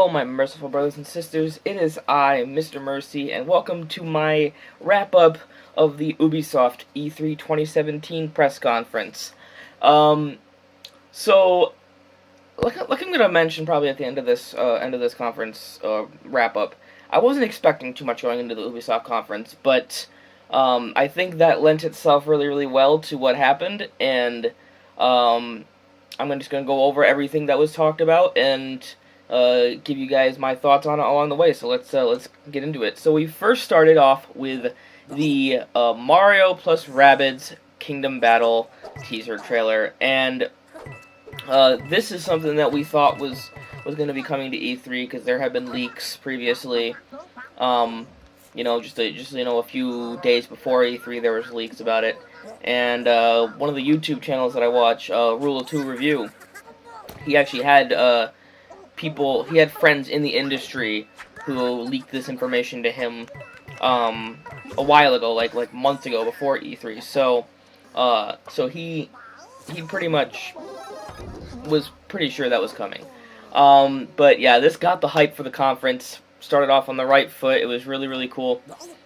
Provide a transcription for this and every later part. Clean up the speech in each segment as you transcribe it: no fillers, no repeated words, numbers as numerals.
Hello, my merciful brothers and sisters. It is I, Mr. Mercy, and welcome to my wrap-up of the Ubisoft E3 2017 press conference. So, like I'm gonna mention probably at the end of this conference wrap-up, I wasn't expecting too much going into the Ubisoft conference, but I think that lent itself really, really well to what happened, and I'm just gonna go over everything that was talked about and give you guys my thoughts on it along the way. So let's get into it. So we first started off with the mario+rabbids Kingdom Battle teaser trailer, and this is something that we thought was going to be coming to E3 because there had been leaks previously. Just a few days before E3 there was leaks about it, and one of the YouTube channels that I watch, Rule of Two Review, he actually had he had friends in the industry who leaked this information to him a while ago, like months ago before E3. So he pretty much was pretty sure that was coming. But yeah, this got the hype for the conference. Started off on the right foot. It was really, really cool.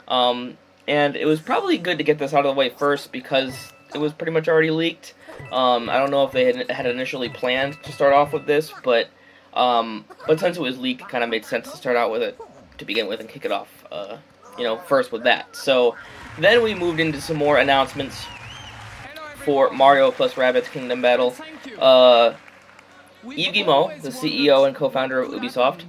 And it was probably good to get this out of the way first because it was pretty much already leaked. I don't know if they had initially planned to start off with this, but since it was leaked, it kind of made sense to start out with it to begin with and kick it off, first with that. So then we moved into some more announcements for mario+rabbids Kingdom Battle. Yves Guillemot, the CEO and co-founder of Ubisoft,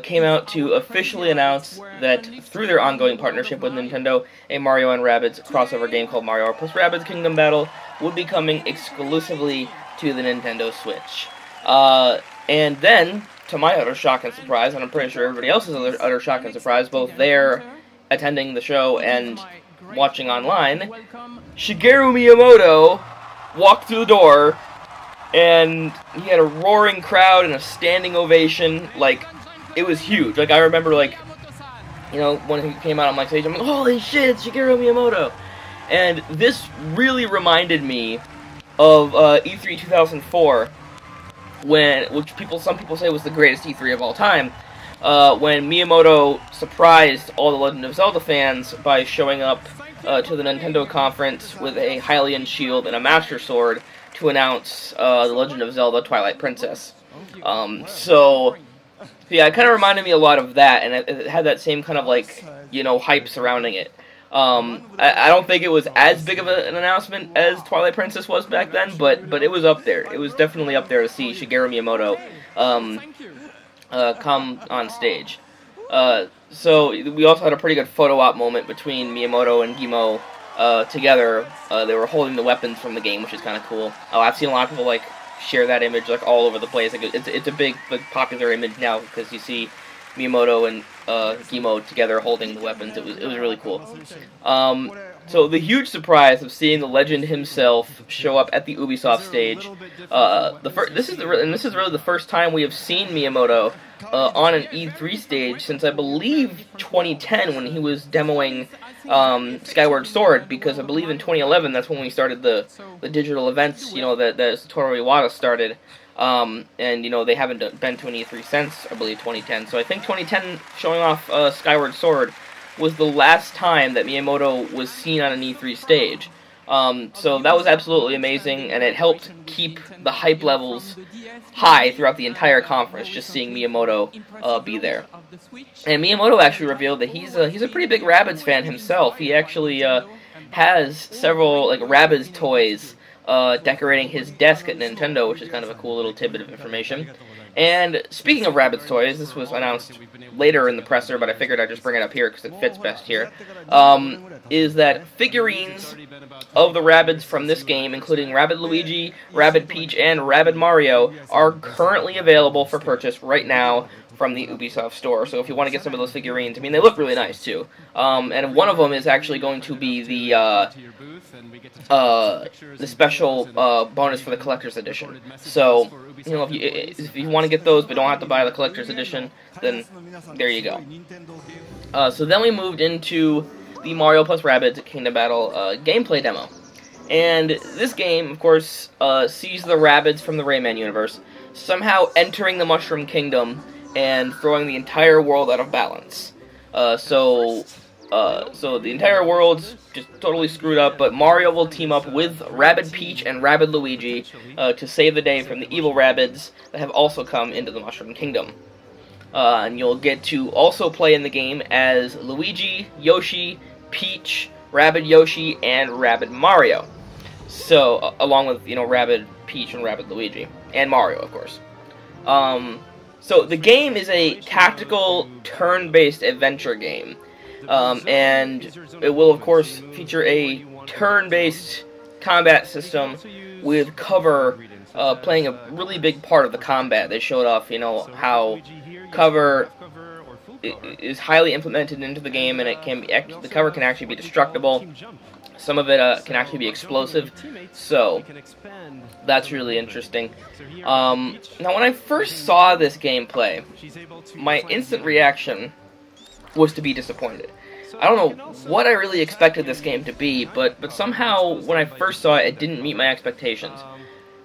came out to officially announce that through their ongoing partnership with Nintendo, a Mario and Rabbids crossover game called mario+rabbids Kingdom Battle would be coming exclusively to the Nintendo Switch. And then, to my utter shock and surprise, and I'm pretty sure everybody else's utter shock and surprise, both there attending the show and watching online, Shigeru Miyamoto walked through the door, and he had a roaring crowd and a standing ovation. Like, it was huge. Like, I remember, when he came out on stage, I'm like, holy shit, it's Shigeru Miyamoto! And this really reminded me of E3 2004, which some people say was the greatest E3 of all time, when Miyamoto surprised all the Legend of Zelda fans by showing up to the Nintendo conference with a Hylian shield and a Master Sword to announce The Legend of Zelda Twilight Princess. Yeah, it kind of reminded me a lot of that, and it had that same kind of, hype surrounding it. I don't think it was as big of an announcement as Twilight Princess was back then, but it was up there. It was definitely up there to see Shigeru Miyamoto come on stage. So we also had a pretty good photo op moment between Miyamoto and Guillemot together. They were holding the weapons from the game, which is kind of cool. I've seen a lot of people share that image all over the place. It's a big popular image now because you see Miyamoto and Guillemot together holding the weapons. It was really cool. So the huge surprise of seeing the legend himself show up at the Ubisoft stage. This is really the first time we have seen Miyamoto on an E3 stage since I believe 2010 when he was demoing Skyward Sword, because I believe in 2011 that's when we started the digital events. That Satoru Iwata started. And they haven't been to an E3 since, I believe, 2010. So I think 2010 showing off Skyward Sword was the last time that Miyamoto was seen on an E3 stage. So that was absolutely amazing, and it helped keep the hype levels high throughout the entire conference, just seeing Miyamoto be there. And Miyamoto actually revealed that he's a pretty big Rabbids fan himself. He actually has several Rabbids toys decorating his desk at Nintendo, which is kind of a cool little tidbit of information. And speaking of Rabbids toys, this was announced later in the presser, but I figured I'd just bring it up here because it fits best here, is that figurines of the Rabbids from this game, including Rabbid Luigi, Rabbid Peach, and Rabbid Mario, are currently available for purchase right now from the Ubisoft store. So if you want to get some of those figurines, they look really nice too. And one of them is actually going to be the special bonus for the collector's edition. So if you want to get those but don't have to buy the collector's edition, then there you go. So then we moved into the Mario+rabbids Kingdom Battle gameplay demo. And this game, of course, sees the Rabbids from the Rayman universe somehow entering the Mushroom Kingdom and throwing the entire world out of balance. So the entire world's just totally screwed up, but Mario will team up with Rabbid Peach and Rabbid Luigi to save the day from the evil Rabbids that have also come into the Mushroom Kingdom. And you'll get to also play in the game as Luigi, Yoshi, Peach, Rabbid Yoshi, and Rabbid Mario. So, along with, Rabbid Peach and Rabbid Luigi. And Mario, of course. So, the game is a tactical, turn-based adventure game. And it will, of course, feature a turn-based combat system with cover playing a really big part of the combat. They showed off, how cover is highly implemented into the game, and the cover can actually be destructible. Some of it can actually be explosive, so that's really interesting. Now, when I first saw this gameplay, my instant reaction was to be disappointed. I don't know what I really expected this game to be, but somehow when I first saw it, it didn't meet my expectations.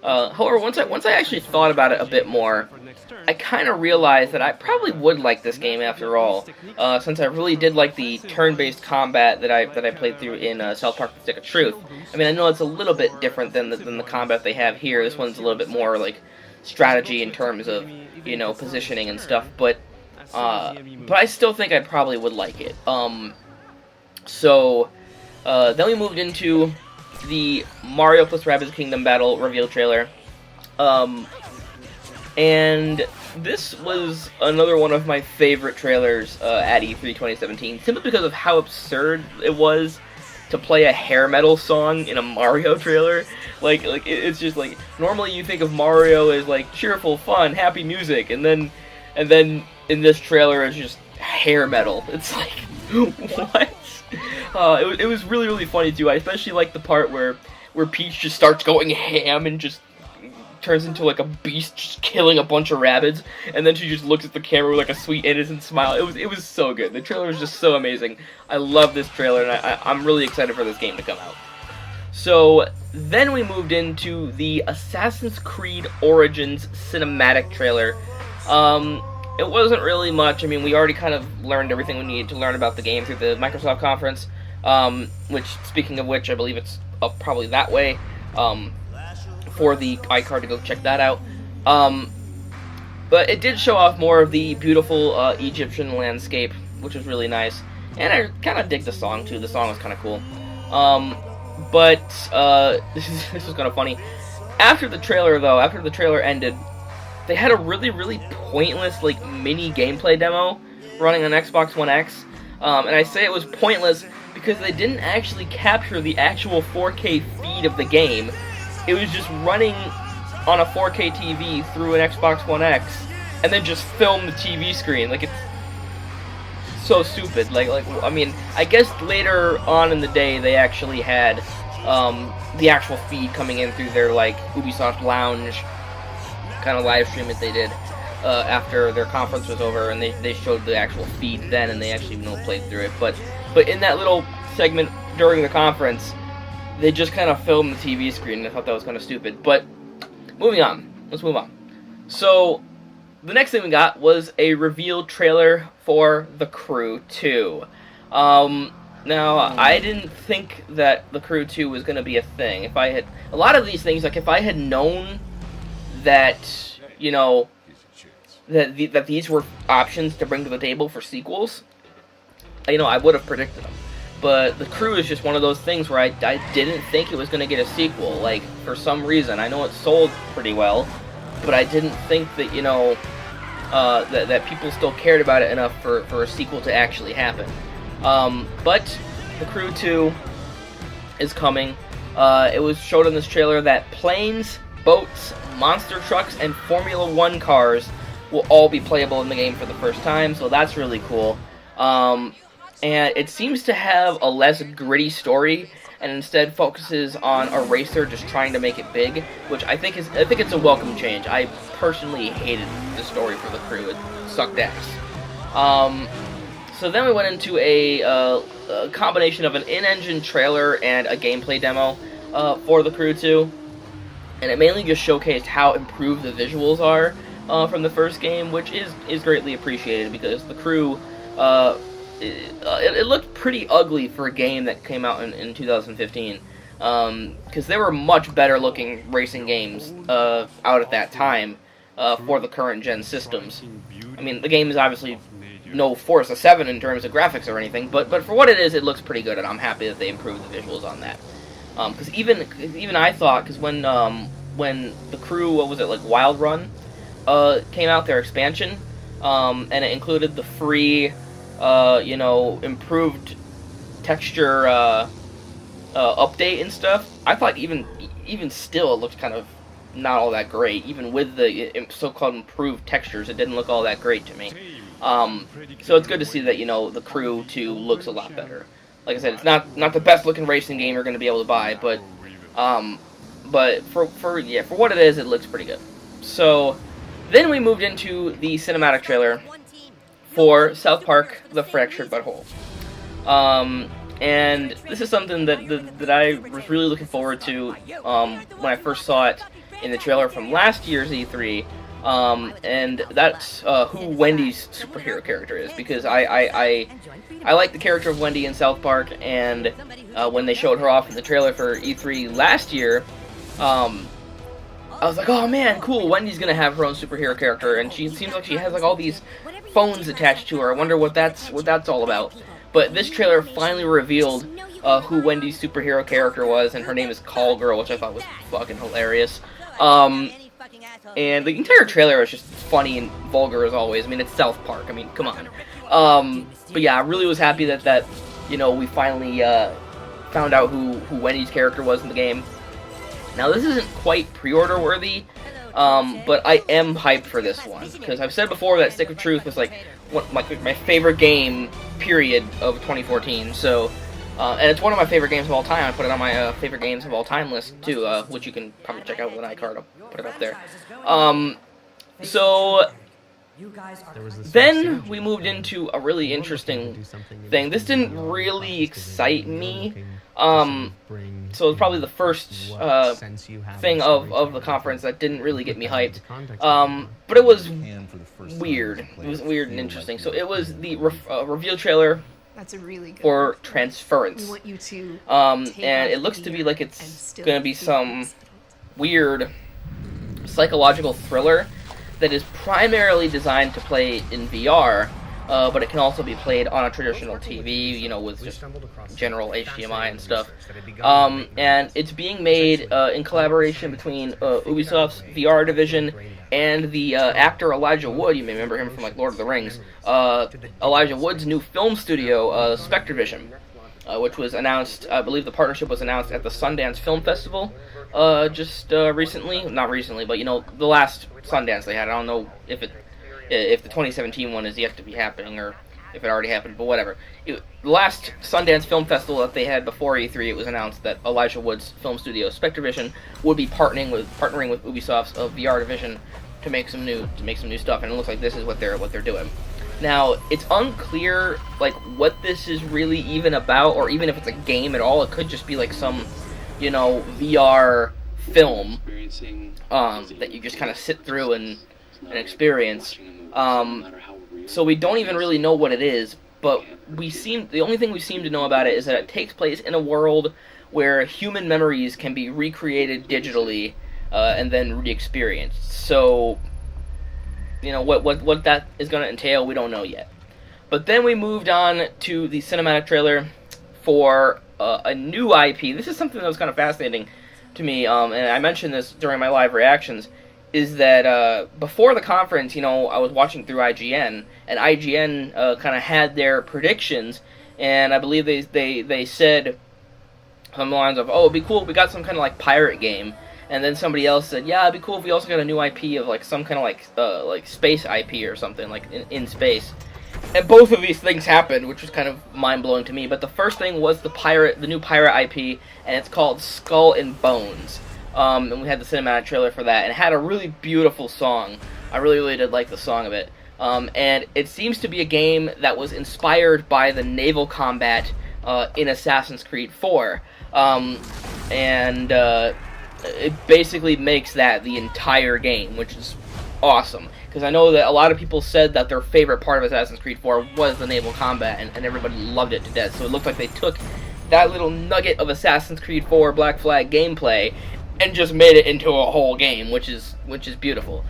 However, once I actually thought about it a bit more, I kind of realized that I probably would like this game after all, since I really did like the turn-based combat that I played through in South Park: The Stick of Truth. I mean, I know it's a little bit different than the combat they have here. This one's a little bit more like strategy in terms of positioning and stuff, but I still think I probably would like it. So then we moved into the Mario plus Rabbids Kingdom Battle reveal trailer. And this was another one of my favorite trailers at E3 2017, simply because of how absurd it was to play a hair metal song in a Mario trailer. It's just like, normally you think of Mario as like cheerful, fun, happy music, and then in this trailer it's just hair metal. It's like, what? It was really, really funny too. I especially like the part where Peach just starts going ham and just turns into like a beast, just killing a bunch of Rabbids, and then she just looks at the camera with like a sweet, innocent smile. It was so good. The trailer was just so amazing. I love this trailer, and I'm really excited for this game to come out. So then we moved into the Assassin's Creed Origins cinematic trailer. It wasn't really much. I mean, we already kind of learned everything we needed to learn about the game through the Microsoft conference, which, speaking of which, I believe it's up probably that way, for the iCard to go check that out. But it did show off more of the beautiful Egyptian landscape, which was really nice. And I kind of dig the song, too. The song was kind of cool. But this was kind of funny. After the trailer ended, they had a really, really pointless, like, mini gameplay demo running on Xbox One X. And I say it was pointless because they didn't actually capture the actual 4K feed of the game. It was just running on a 4K TV through an Xbox One X, and then just film the TV screen. Like, it's so stupid. I mean, I guess later on in the day they actually had the actual feed coming in through their, like, Ubisoft Lounge kind of live stream that they did after their conference was over, and they showed the actual feed then, and they actually played through it. But in that little segment during the conference, they just kind of filmed the TV screen, and I thought that was kind of stupid. But moving on. Let's move on. So the next thing we got was a reveal trailer for The Crew 2. Now, I didn't think that The Crew 2 was going to be a thing. If I had known that, that these were options to bring to the table for sequels, I would have predicted them. But The Crew is just one of those things where I didn't think it was going to get a sequel, like, for some reason. I know it sold pretty well, but I didn't think that, that people still cared about it enough for a sequel to actually happen. But The Crew 2 is coming. It was showed in this trailer that planes, boats, monster trucks, and Formula 1 cars will all be playable in the game for the first time, so that's really cool. And it seems to have a less gritty story, and instead focuses on a racer just trying to make it big, which I think it's a welcome change. I personally hated the story for The Crew; it sucked ass. So then we went into a combination of an in-engine trailer and a gameplay demo for The Crew 2, and it mainly just showcased how improved the visuals are from the first game, which is greatly appreciated because the crew, it looked pretty ugly for a game that came out in 2015. Because there were much better looking racing games out at that time for the current gen systems. I mean, the game is obviously no Forza 7 in terms of graphics or anything, but for what it is, it looks pretty good, and I'm happy that they improved the visuals on that. Because even I thought, because when the crew, what was it, like Wild Run, came out, their expansion, and it included the free, improved texture update and stuff, I thought even still it looked kind of not all that great. Even with the so-called improved textures, it didn't look all that great to me. So it's good to see that, the crew 2 looks a lot better. Like I said, it's not the best looking racing game you're going to be able to buy, but for what it is, it looks pretty good. So then we moved into the cinematic trailer for South Park: The Fractured But Whole. And this is something that I was really looking forward to when I first saw it in the trailer from last year's E3, and that's who Wendy's superhero character is, because I like the character of Wendy in South Park, and when they showed her off in the trailer for E3 last year, I was like, oh man, cool, Wendy's gonna have her own superhero character, and she seems like she has like all these phones attached to her. I wonder what that's all about. But this trailer finally revealed who Wendy's superhero character was, and her name is Call Girl, which I thought was fucking hilarious. And the entire trailer is just funny and vulgar as always. I mean, it's South Park. I mean, come on. But yeah, I really was happy that we finally found out who Wendy's character was in the game. Now, this isn't quite pre-order worthy, but I am hyped for this one, because I've said before that Stick of Truth was like my favorite game, period, of 2014. So, and it's one of my favorite games of all time. I put it on my favorite games of all time list too, which you can probably check out with an iCard. I'll put it up there. So then we moved into a really interesting thing. This didn't really excite me. So it's probably the first thing of the conference that didn't really get me hyped. But it was weird. It was weird and interesting. So it was the reveal trailer for Transference. And it looks to be like it's going to be some weird psychological thriller that is primarily designed to play in VR, but it can also be played on a traditional TV, with just general HDMI and stuff. And it's being made in collaboration between Ubisoft's VR division and the actor Elijah Wood. You may remember him from like Lord of the Rings. Elijah Wood's new film studio, Spectravision, which was announced, I believe the partnership was announced at the Sundance Film Festival just recently. Not recently, but the last Sundance they had. I don't know if the 2017 one is yet to be happening, or if it already happened, but whatever. The last Sundance Film Festival that they had before E3, it was announced that Elijah Wood's film studio, Spectravision, would be partnering with Ubisoft's VR division to make some new stuff, and it looks like this is what they're doing. Now, it's unclear like what this is really even about, or even if it's a game at all. It could just be like some, VR film that you just kind of sit through and experience. So we don't even really know what it is, but the only thing we seem to know about it is that it takes place in a world where human memories can be recreated digitally and then re-experienced. So, what that is going to entail, we don't know yet. But then we moved on to the cinematic trailer for a new IP. This is something that was kind of fascinating to me, and I mentioned this during my live reactions, is that before the conference, I was watching through IGN, and IGN kind of had their predictions, and I believe they said on the lines of, oh, it'd be cool if we got some kind of like pirate game. And then somebody else said, yeah, it'd be cool if we also got a new IP of like some kind of like space IP or something, like in space. And both of these things happened, which was kind of mind-blowing to me. But the first thing was the new pirate IP, and it's called Skull and Bones. And we had the cinematic trailer for that, and it had a really beautiful song. I really, really did like the song of it. And it seems to be a game that was inspired by the naval combat in Assassin's Creed 4. It basically makes that the entire game, which is awesome, because I know that a lot of people said that their favorite part of Assassin's Creed 4 was the naval combat, and everybody loved it to death. So it looked like they took that little nugget of Assassin's Creed 4 Black Flag gameplay and just made it into a whole game, which is beautiful.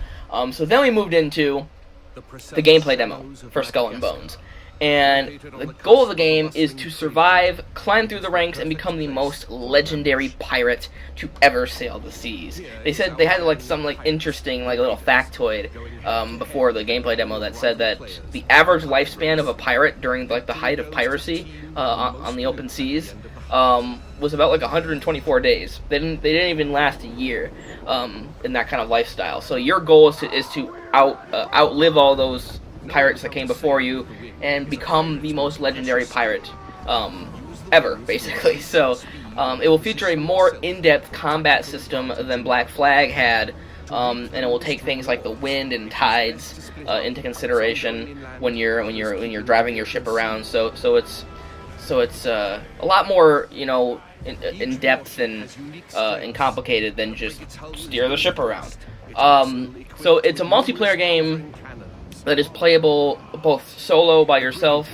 So then we moved into the gameplay demo for Skull and Bones. And the goal of the game is to survive, climb through the ranks, and become the most legendary pirate to ever sail the seas. They said they had some interesting little factoid before the gameplay demo that said that the average lifespan of a pirate during the height of piracy on the open seas was about 124 days. They didn't even last a year in that kind of lifestyle. So your goal is to outlive all those pirates that came before you and become the most legendary pirate ever, basically. So it will feature a more in-depth combat system than Black Flag had, and it will take things like the wind and tides into consideration when you're driving your ship around. So it's a lot more in depth and complicated than just steer the ship around. So it's a multiplayer game that is playable both solo by yourself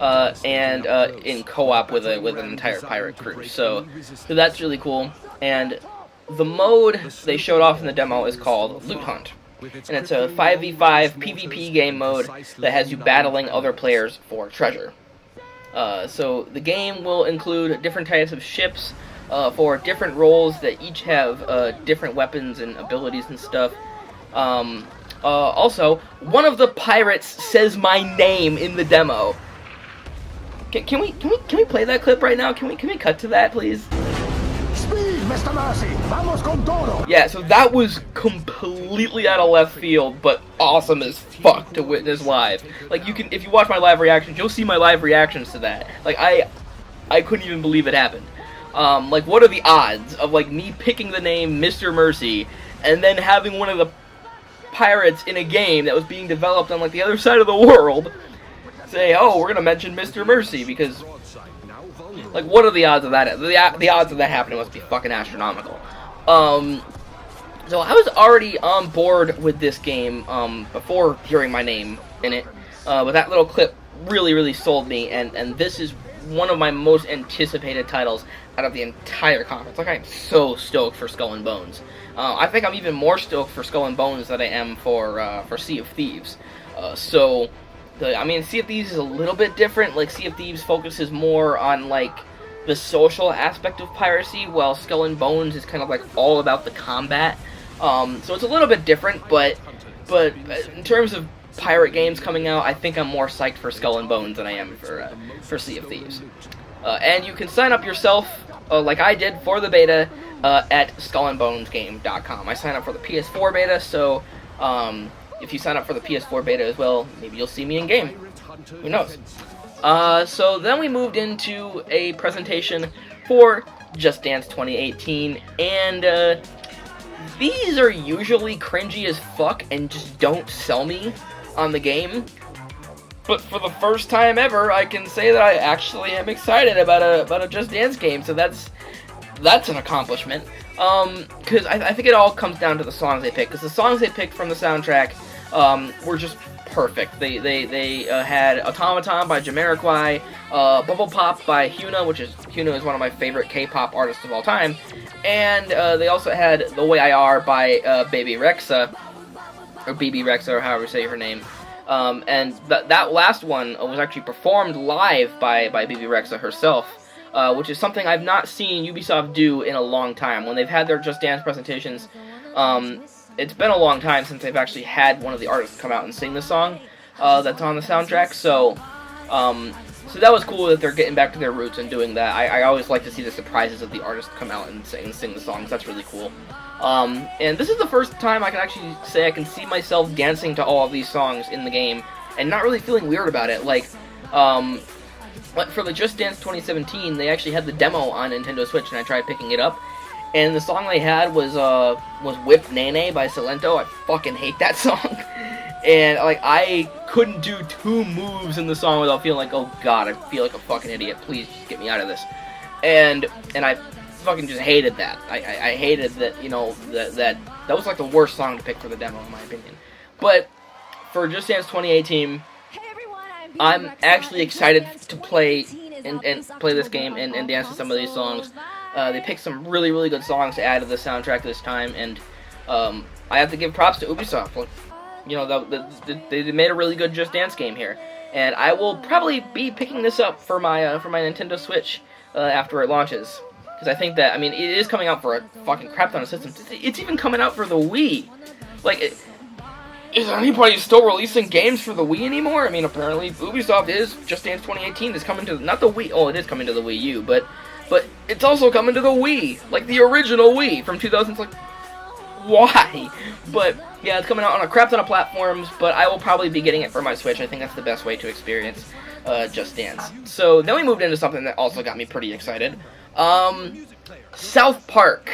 and in co-op with an entire pirate crew. So that's really cool. And the mode they showed off in the demo is called Loot Hunt, and it's a 5v5 PvP game mode that has you battling other players for treasure. So the game will include different types of ships for different roles that each have different weapons and abilities and stuff. Also, one of the pirates says my name in the demo. Can we play that clip right now? Can we cut to that, please? Speed, MisterMercy! Vamos con todo! Yeah, so that was completely out of left field, but awesome as fuck to witness live. If you watch my live reactions, you'll see my live reactions to that. I couldn't even believe it happened. What are the odds of me picking the name MisterMercy and then having one of the pirates in a game that was being developed on the other side of the world say, oh, we're gonna mention MisterMercy, because what are the odds of that? The odds of that happening must be fucking astronomical. So I was already on board with this game before hearing my name in it, but that little clip really sold me, and this is one of my most anticipated titles out of the entire conference. I am so stoked for Skull and Bones. I think I'm even more stoked for Skull and Bones than I am for Sea of Thieves. Sea of Thieves is a little bit different. Sea of Thieves focuses more on the social aspect of piracy, while Skull and Bones is kind of all about the combat. So it's a little bit different, but in terms of pirate games coming out, I think I'm more psyched for Skull and Bones than I am for Sea of Thieves. And you can sign up yourself, like I did, for the beta at skullandbonesgame.com. I signed up for the PS4 beta, so if you sign up for the PS4 beta as well, maybe you'll see me in game. Who knows? So then we moved into a presentation for Just Dance 2018, and these are usually cringy as fuck and just don't sell me on the game. But for the first time ever, I can say that I actually am excited about a Just Dance game, so that's an accomplishment. Because I think it all comes down to the songs they pick, because the songs they picked from the soundtrack were just perfect. They had Automaton by Jamiroquai, Bubble Pop by Hyuna is one of my favorite K-pop artists of all time, and they also had The Way I Are by Baby Rexha, or BB Rexha, or however you say her name. And that last one was actually performed live by BB Rexha herself, which is something I've not seen Ubisoft do in a long time. When they've had their Just Dance presentations, it's been a long time since they've actually had one of the artists come out and sing the song that's on the soundtrack. So that was cool that they're getting back to their roots and doing that. I always like to see the surprises of the artists come out and sing the songs. That's really cool. And this is the first time I can actually say I can see myself dancing to all of these songs in the game and not really feeling weird about it. For the Just Dance 2017, they actually had the demo on Nintendo Switch, and I tried picking it up. And the song they had was Whip Nene by Silento. I fucking hate that song. And I couldn't do two moves in the song without feeling oh god, I feel like a fucking idiot. Please just get me out of this. And I fucking just hated that. I hated that, that was the worst song to pick for the demo, in my opinion. But for Just Dance 2018, I'm actually excited to play and play this game and dance to some of these songs. They picked some really, really good songs to add to the soundtrack this time, and I have to give props to Ubisoft. Like, you know, they made a really good Just Dance game here, and I will probably be picking this up for my Nintendo Switch after it launches, because I think that, I mean, it is coming out for a fucking crap ton of systems. It's even coming out for the Wii. Like, is anybody still releasing games for the Wii anymore? I mean, apparently Ubisoft is. Just Dance 2018 is coming to, not the Wii, oh, it is coming to the Wii U, but it's also coming to the Wii, like the original Wii from 2000. Like, why? But yeah, it's coming out on a crap ton of platforms, but I will probably be getting it for my Switch. I think that's the best way to experience Just Dance. So then we moved into something that also got me pretty excited. South Park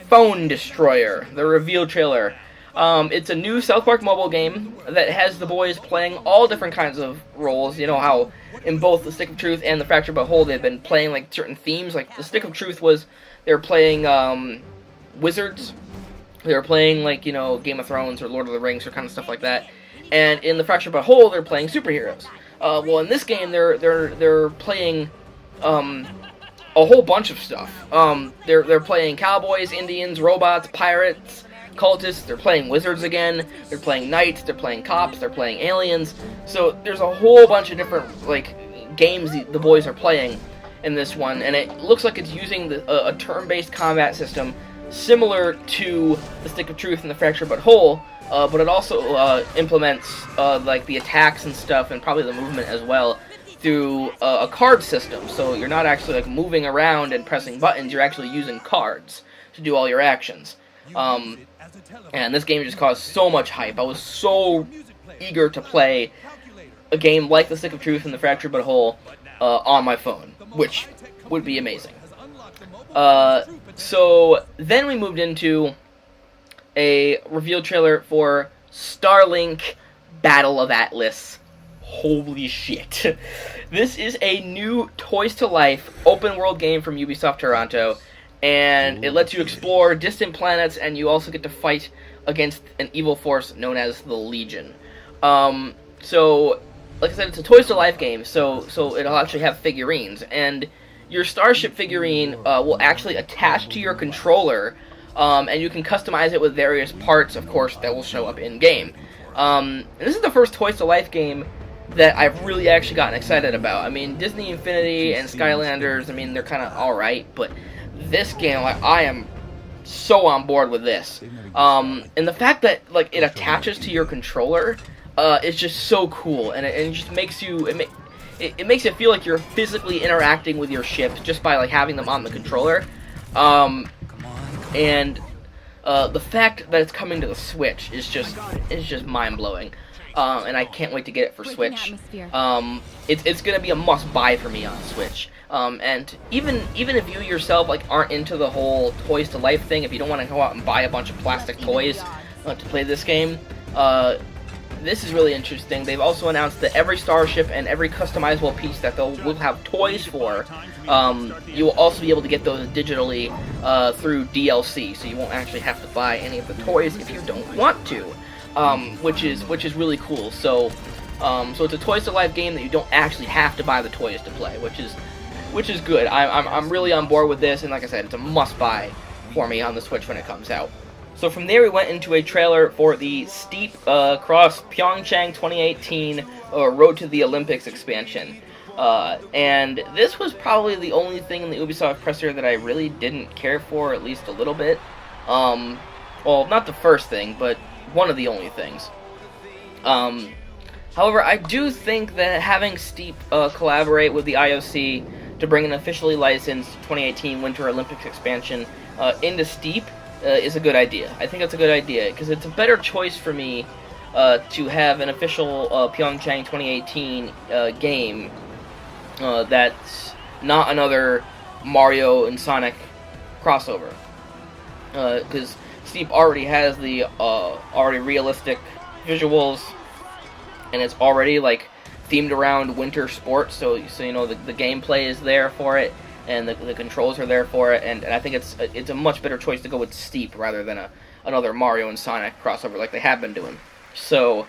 Phone Destroyer, the reveal trailer. It's a new South Park mobile game that has the boys playing all different kinds of roles. You know how in both the Stick of Truth and the Fractured But Whole they've been playing like certain themes. Like the Stick of Truth was they were playing wizards. They were playing like, you know, Game of Thrones or Lord of the Rings or kind of stuff like that. And in the Fractured But Whole they're playing superheroes. Well, in this game they're playing a whole bunch of stuff. They're playing cowboys, Indians, robots, pirates, cultists. They're playing wizards again. They're playing knights. They're playing cops. They're playing aliens. So there's a whole bunch of different like games the boys are playing in this one, and it looks like it's using a turn-based combat system similar to the Stick of Truth and the Fractured But Whole, but it also implements like the attacks and stuff, and probably the movement as well, through a card system. So you're not actually like moving around and pressing buttons. You're actually using cards to do all your actions. And this game just caused so much hype. I was so eager to play a game like the Stick of Truth and the Fractured But Whole on my phone, which would be amazing. So then we moved into a reveal trailer for StarLink Battle of Atlas. Holy shit. This is a new Toys to Life open world game from Ubisoft Toronto, and it lets you explore distant planets, and you also get to fight against an evil force known as the Legion. So, like I said, it's a Toys to Life game, so it'll actually have figurines, and your Starship figurine will actually attach to your controller, and you can customize it with various parts, of course, that will show up in-game. And this is the first Toys to Life game that I've really actually gotten excited about. I mean, Disney Infinity and Skylanders, I mean, they're kind of alright, but this game, like, I am so on board with this. And the fact that, like, it attaches to your controller is just so cool, and it just makes you, it makes it feel like you're physically interacting with your ship just by, like, having them on the controller. And the fact that it's coming to the Switch is just mind-blowing. And I can't wait to get it for Switch. It's gonna be a must-buy for me on Switch. And even if you yourself like aren't into the whole Toys to Life thing, if you don't want to go out and buy a bunch of plastic toys to play this game, this is really interesting. They've also announced that every starship and every customizable piece that will have toys for, you will also be able to get those digitally through DLC, so you won't actually have to buy any of the toys if you don't want to. Which is really cool. So it's a Toys to Life game that you don't actually have to buy the toys to play, which is good. I'm really on board with this, and like I said, it's a must-buy for me on the Switch when it comes out. So from there, we went into a trailer for the Steep Cross Pyeongchang 2018 Road to the Olympics expansion, and this was probably the only thing in the Ubisoft presser that I really didn't care for, at least a little bit. Well, not the first thing, but one of the only things. However, I do think that having Steep collaborate with the IOC to bring an officially licensed 2018 Winter Olympics expansion into Steep is a good idea. I think it's a good idea, because it's a better choice for me to have an official Pyeongchang 2018 game that's not another Mario and Sonic crossover. Because Steep already has the already realistic visuals, and it's already like themed around winter sports, so you know the gameplay is there for it, and the controls are there for it, and I think it's a much better choice to go with Steep rather than another Mario and Sonic crossover like they have been doing. So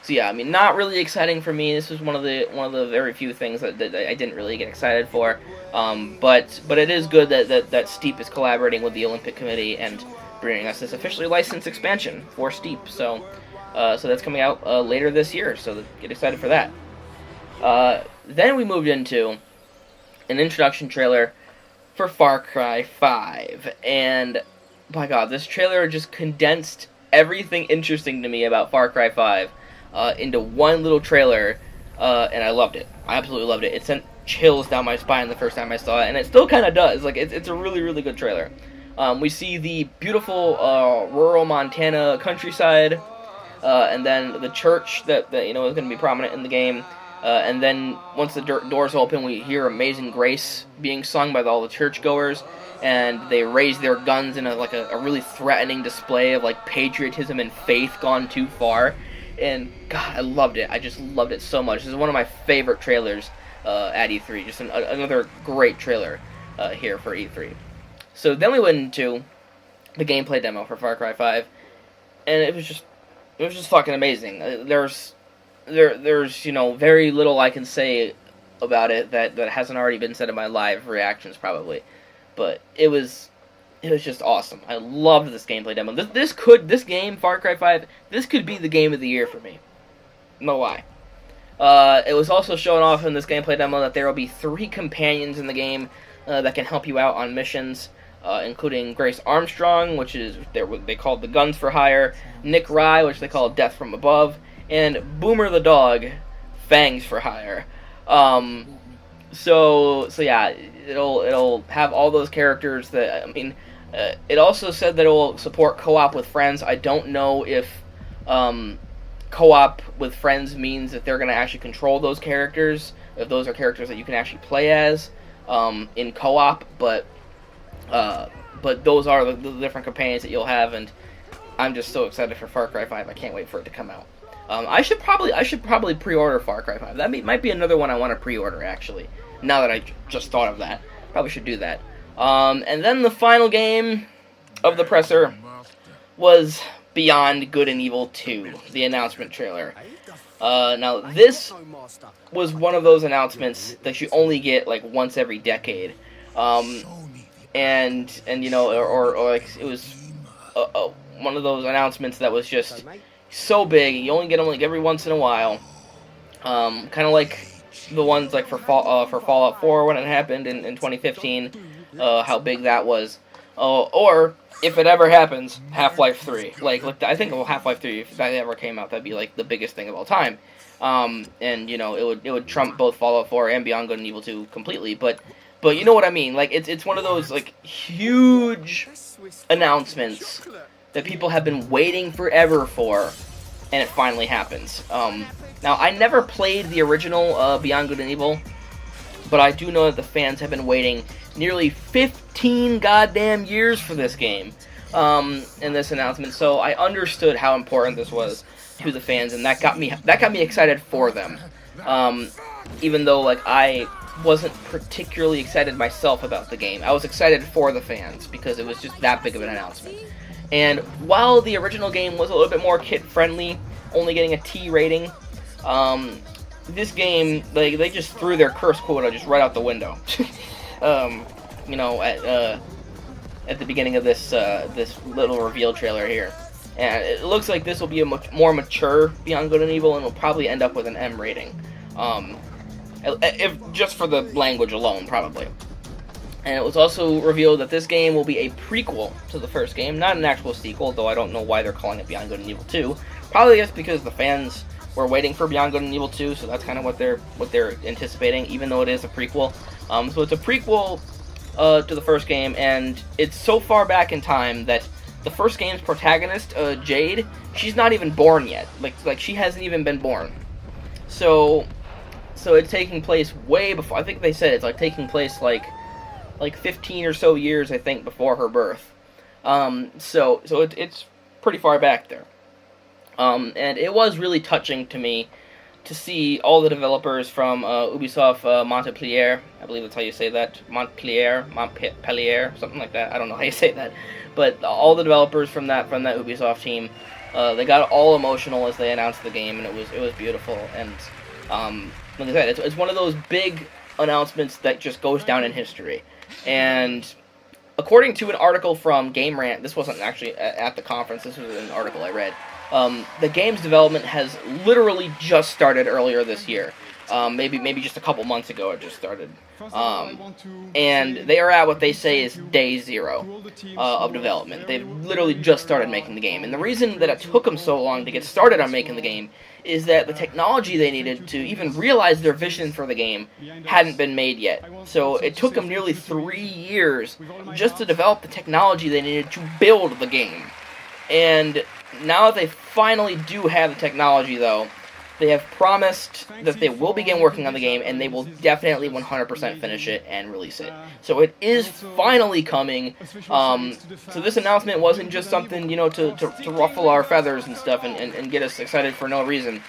yeah, I mean, not really exciting for me. This was one of the very few things that I didn't really get excited for. But it is good that Steep is collaborating with the Olympic Committee and bringing us this officially licensed expansion for Steep. So that's coming out later this year. So get excited for that. Then we moved into an introduction trailer for Far Cry 5, and my God, this trailer just condensed everything interesting to me about Far Cry 5 into one little trailer, and I loved it. I absolutely loved it. It sent chills down my spine the first time I saw it, and it still kind of does. Like, it's a really, really good trailer. We see the beautiful rural Montana countryside, and then the church that is going to be prominent in the game. And then once the doors open, we hear Amazing Grace being sung by all the churchgoers, and they raise their guns in a really threatening display of like patriotism and faith gone too far. And God, I loved it. I just loved it so much. This is one of my favorite trailers at E3. Just another great trailer here for E3. So then we went into the gameplay demo for Far Cry 5, and it was just fucking amazing. There's very little I can say about it that hasn't already been said in my live reactions probably, but it was just awesome. I loved this gameplay demo. This game, Far Cry 5, this could be the game of the year for me. No lie. It was also shown off in this gameplay demo that there will be 3 companions in the game that can help you out on missions, including Grace Armstrong, which is they called the Guns for Hire, Nick Rye, which they call Death from Above, and Boomer the dog, Fangs for Hire. So yeah, it'll have all those characters that, I mean, it also said that it will support co-op with friends. I don't know if co-op with friends means that they're going to actually control those characters, if those are characters that you can actually play as in co-op, but those are the different companions that you'll have, and I'm just so excited for Far Cry 5. I can't wait for it to come out. I should probably pre-order Far Cry 5. That might be another one I want to pre-order, actually. Now that I just thought of that. Probably should do that. And then the final game of the presser was Beyond Good and Evil 2, the announcement trailer. Now, this was one of those announcements that you only get, like, once every decade. And like, it was one of those announcements that was just so big, you only get them like every once in a while. Kind of like the ones like for Fallout 4 when it happened in 2015, how big that was. Or if it ever happens, Half-Life 3. Like I think Half-Life 3, if that ever came out, that'd be like the biggest thing of all time. And it would trump both Fallout 4 and Beyond Good and Evil 2 completely. But you know what I mean? Like it's one of those like huge announcements that people have been waiting forever for, and it finally happens. Now, I never played the original Beyond Good and Evil, but I do know that the fans have been waiting nearly 15 goddamn years for this game, in this announcement, so I understood how important this was to the fans, and that got me excited for them. Even though, like, I wasn't particularly excited myself about the game, I was excited for the fans, because it was just that big of an announcement. And while the original game was a little bit more kid-friendly, only getting a T rating, this game, they just threw their curse quota just right out the window. At the beginning of this little reveal trailer here. And it looks like this will be a much more mature Beyond Good and Evil, and will probably end up with an M rating. If just for the language alone, probably. And it was also revealed that this game will be a prequel to the first game, not an actual sequel, though I don't know why they're calling it Beyond Good and Evil 2. Probably just because the fans were waiting for Beyond Good and Evil 2, so that's kind of what they're anticipating, even though it is a prequel. So it's a prequel to the first game, and it's so far back in time that the first game's protagonist, Jade, she's not even born yet. Like she hasn't even been born. So it's taking place way before. I think they said it's like taking place like 15 or so years, I think, before her birth. So it's pretty far back there. And it was really touching to me to see all the developers from Ubisoft Montpellier, I believe that's how you say that, Montpellier, something like that. I don't know how you say that, but all the developers from that Ubisoft team They got all emotional as they announced the game, and it was beautiful. And like I said, it's one of those big announcements that just goes down in history. And according to an article from Game Rant, this wasn't actually at the conference, this was an article I read, the game's development has literally just started earlier this year. Maybe just a couple months ago it just started. And they are at what they say is day 0 of development. They've literally just started making the game. And the reason that it took them so long to get started on making the game is that the technology they needed to even realize their vision for the game hadn't been made yet. So it took them nearly 3 years just to develop the technology they needed to build the game. And now that they finally do have the technology, though, they have promised that they will begin working on the game, and they will definitely 100% finish it and release it. So it is finally coming. So this announcement wasn't just something, to ruffle our feathers and stuff and get us excited for no reason.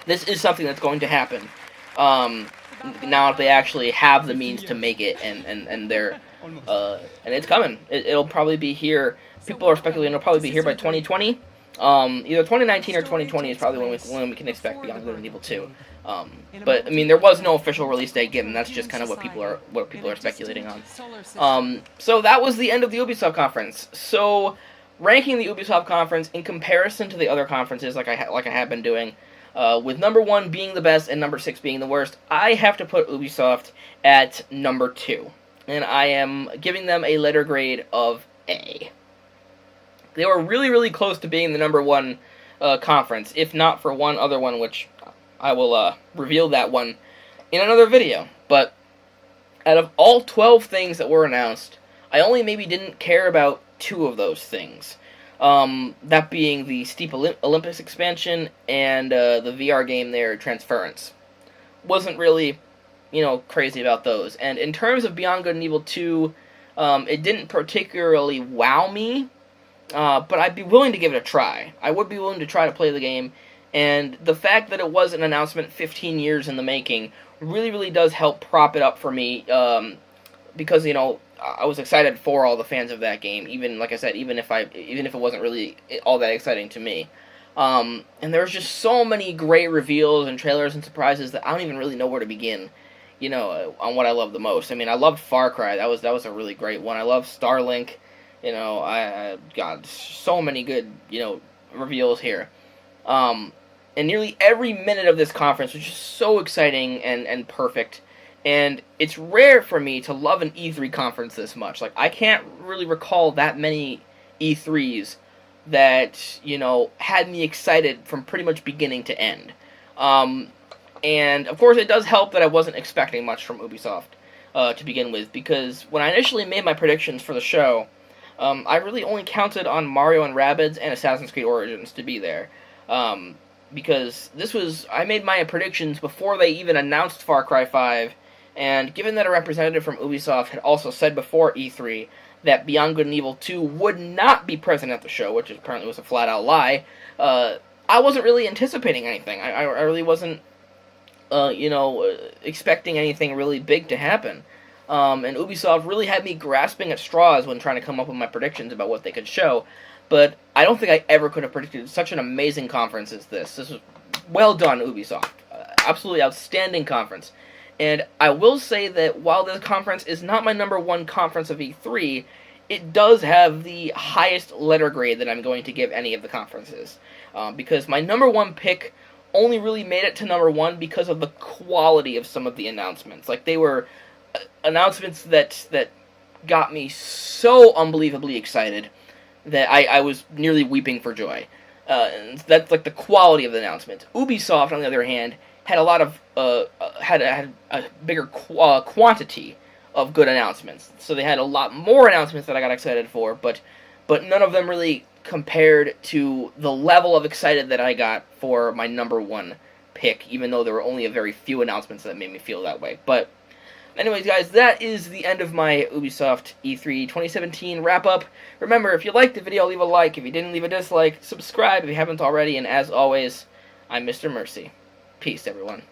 This is something that's going to happen. Now that they actually have the means to make it, and they're and it's coming. It'll probably be here. People are speculating it'll probably be here by 2020. Either 2019 or 2020 is probably when we can expect Beyond Good and Evil 2. But I mean, there was no official release date given. That's just kind of what people are speculating on. So that was the end of the Ubisoft conference. So ranking the Ubisoft conference in comparison to the other conferences, like I have been doing, with number 1 being the best and number 6 being the worst, I have to put Ubisoft at number 2, and I am giving them a letter grade of A. They were really, really close to being the number 1 conference, if not for one other one, which I will reveal that one in another video. But out of all 12 things that were announced, I only maybe didn't care about 2 of those things. That being the Steep Olympus expansion and the VR game there, Transference. Wasn't really, crazy about those. And in terms of Beyond Good and Evil 2, it didn't particularly wow me. But I'd be willing to give it a try. I would be willing to try to play the game, and the fact that it was an announcement 15 years in the making really, really does help prop it up for me, because, I was excited for all the fans of that game, even, like I said, even if it wasn't really all that exciting to me. And there's just so many great reveals and trailers and surprises that I don't even really know where to begin, on what I love the most. I mean, I loved Far Cry. That was a really great one. I love StarLink. I got so many good, reveals here. And nearly every minute of this conference was just so exciting and perfect. And it's rare for me to love an E3 conference this much. Like, I can't really recall that many E3s that, had me excited from pretty much beginning to end. And, of course, it does help that I wasn't expecting much from Ubisoft to begin with. Because when I initially made my predictions for the show, I really only counted on Mario+rabbids and Assassin's Creed Origins to be there. Because I made my predictions before they even announced Far Cry 5, and given that a representative from Ubisoft had also said before E3 that Beyond Good and Evil 2 would not be present at the show, which apparently was a flat-out lie, I wasn't really anticipating anything. I really wasn't, expecting anything really big to happen. And Ubisoft really had me grasping at straws when trying to come up with my predictions about what they could show. But I don't think I ever could have predicted such an amazing conference as this. This was well done, Ubisoft. Absolutely outstanding conference. And I will say that while this conference is not my number 1 conference of E3, it does have the highest letter grade that I'm going to give any of the conferences. Because my number 1 pick only really made it to number 1 because of the quality of some of the announcements. Like, they were announcements that got me so unbelievably excited that I was nearly weeping for joy. And that's like the quality of the announcement. Ubisoft, on the other hand, had a lot of had a bigger quantity of good announcements. So they had a lot more announcements that I got excited for, but none of them really compared to the level of excited that I got for my number 1 pick, even though there were only a very few announcements that made me feel that way. But anyways, guys, that is the end of my Ubisoft E3 2017 wrap-up. Remember, if you liked the video, leave a like. If you didn't, leave a dislike. Subscribe if you haven't already. And as always, I'm Mr. Mercy. Peace, everyone.